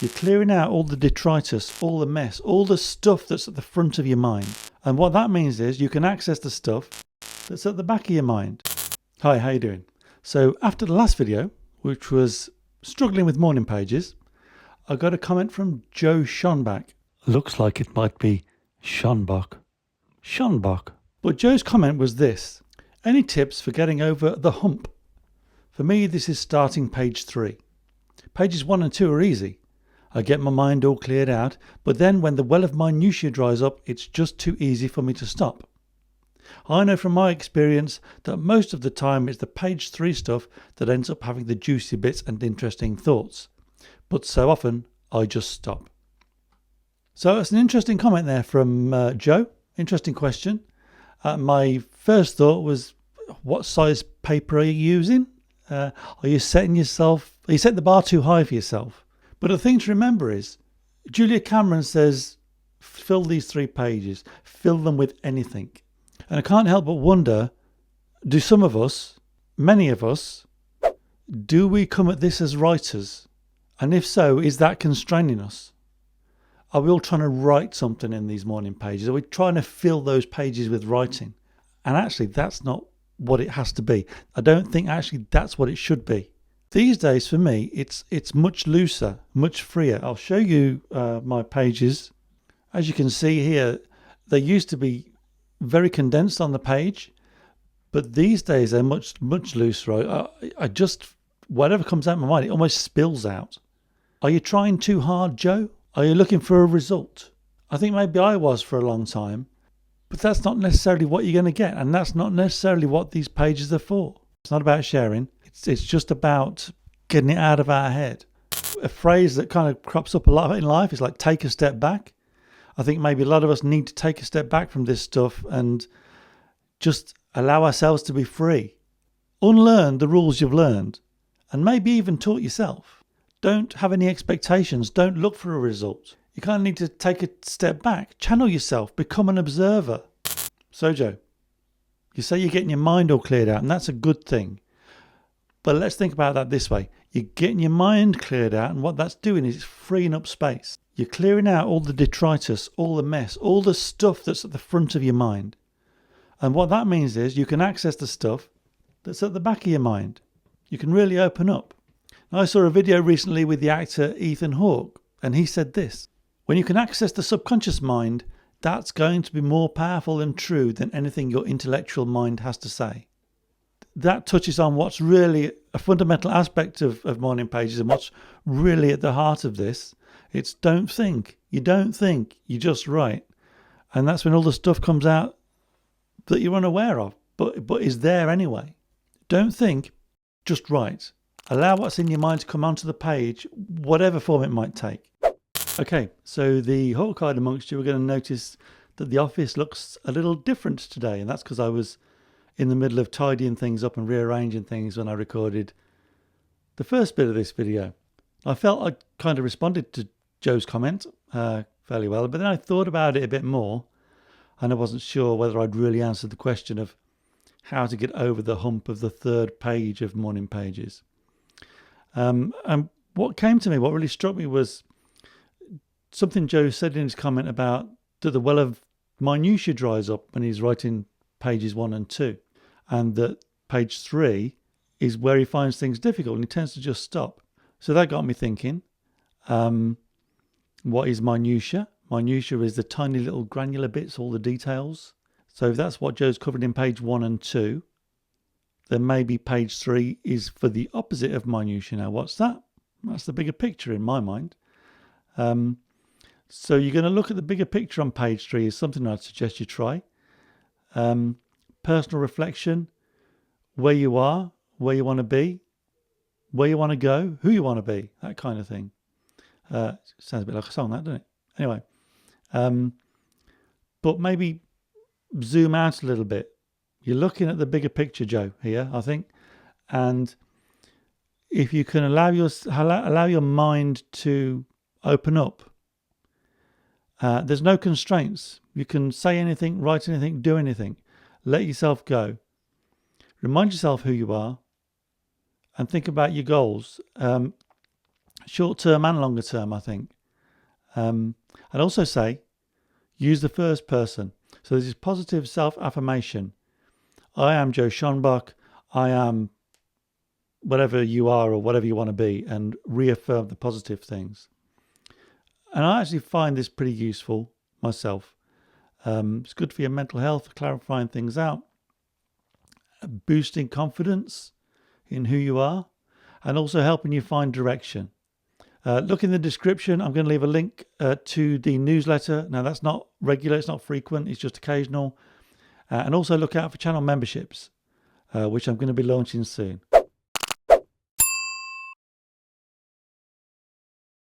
You're clearing out all the detritus, all the mess, all the stuff that's at the front of your mind. And what that means is you can access the stuff that's at the back of your mind. Hi, how you doing? So after the last video, which was struggling with morning pages, I got a comment from Joe Schonbach. Looks like it might be Schonbach. Schonbach. But Joe's comment was this: any tips for getting over the hump? For me, this is starting page 3. Pages 1 and 2 are easy. I get my mind all cleared out, but then when the well of minutiae dries up, it's just too easy for me to stop. I know from my experience that most of the time it's the page 3 stuff that ends up having the juicy bits and interesting thoughts. But so often, I just stop. So it's an interesting comment there from Joe. Interesting question. My first thought was, what size paper are you using? Are you setting the bar too high for yourself? But the thing to remember is, Julia Cameron says, fill these 3 pages, fill them with anything. And I can't help but wonder, do some of us, many of us, do we come at this as writers? And if so, is that constraining us? Are we all trying to write something in these morning pages? Are we trying to fill those pages with writing? And actually, that's not what it has to be. I don't think actually that's what it should be. These days, for me, it's much looser, much freer. I'll show you my pages. As you can see here, they used to be very condensed on the page, but these days they're much looser. I just, whatever comes out of my mind, it almost spills out. Are you trying too hard, Joe? Are you looking for a result? I think maybe I was for a long time, but that's not necessarily what you're going to get, and that's not necessarily what these pages are for. It's not about sharing. It's just about getting it out of our head. A phrase that kind of crops up a lot in life is like, take a step back. I think maybe a lot of us need to take a step back from this stuff and just allow ourselves to be free. Unlearn the rules you've learned, and maybe even taught yourself. Don't have any expectations. Don't look for a result. You kind of need to take a step back, channel yourself, become an observer. So Joe, you say you're getting your mind all cleared out, and that's a good thing. But let's think about that this way. You're getting your mind cleared out, and what that's doing is it's freeing up space. You're clearing out all the detritus, all the mess, all the stuff that's at the front of your mind. And what that means is you can access the stuff that's at the back of your mind. You can really open up. Now, I saw a video recently with the actor Ethan Hawke, and he said this: when you can access the subconscious mind, that's going to be more powerful and true than anything your intellectual mind has to say. That touches on what's really a fundamental aspect of morning pages and what's really at the heart of this. It's don't think. You don't think. You just write. And that's when all the stuff comes out that you're unaware of, but is there anyway. Don't think, just write. Allow what's in your mind to come onto the page, whatever form it might take. Okay, so the Hawkeye amongst you are going to notice that the office looks a little different today, and that's because I was in the middle of tidying things up and rearranging things when I recorded the first bit of this video. I felt I kind of responded to Joe's comment fairly well, but then I thought about it a bit more, and I wasn't sure whether I'd really answered the question of how to get over the hump of the 3rd page of morning pages. And what came to me, what really struck me, was something Joe said in his comment about that the well of minutiae dries up when he's writing pages 1 and 2, and that page 3 is where he finds things difficult and he tends to just stop. So that got me thinking, what is minutiae? Minutiae is the tiny little granular bits, all the details. So if that's what Joe's covered in page 1 and 2, then maybe page 3 is for the opposite of minutiae. Now, what's that? That's the bigger picture in my mind. So you're going to look at the bigger picture on page 3 is something I'd suggest you try. Personal reflection, where you are, where you want to be, where you want to go, who you want to be, that kind of thing. Sounds a bit like a song, that, doesn't it? Anyway, but maybe zoom out a little bit. You're looking at the bigger picture, Joe, here, I think. And if you can allow your mind to open up, there's no constraints. You can say anything, write anything, do anything. Let yourself go. Remind yourself who you are and think about your goals. short term and longer term, I think. I'd also say use the first person. So this is positive self-affirmation. I am Joe Schonbach. I am whatever you are or whatever you want to be, and reaffirm the positive things. And I actually find this pretty useful myself. It's good for your mental health, clarifying things out, boosting confidence in who you are, and also helping you find direction. Look in the description. I'm going to leave a link to the newsletter. Now, that's not regular, it's not frequent, it's just occasional. And also look out for channel memberships, which I'm going to be launching soon.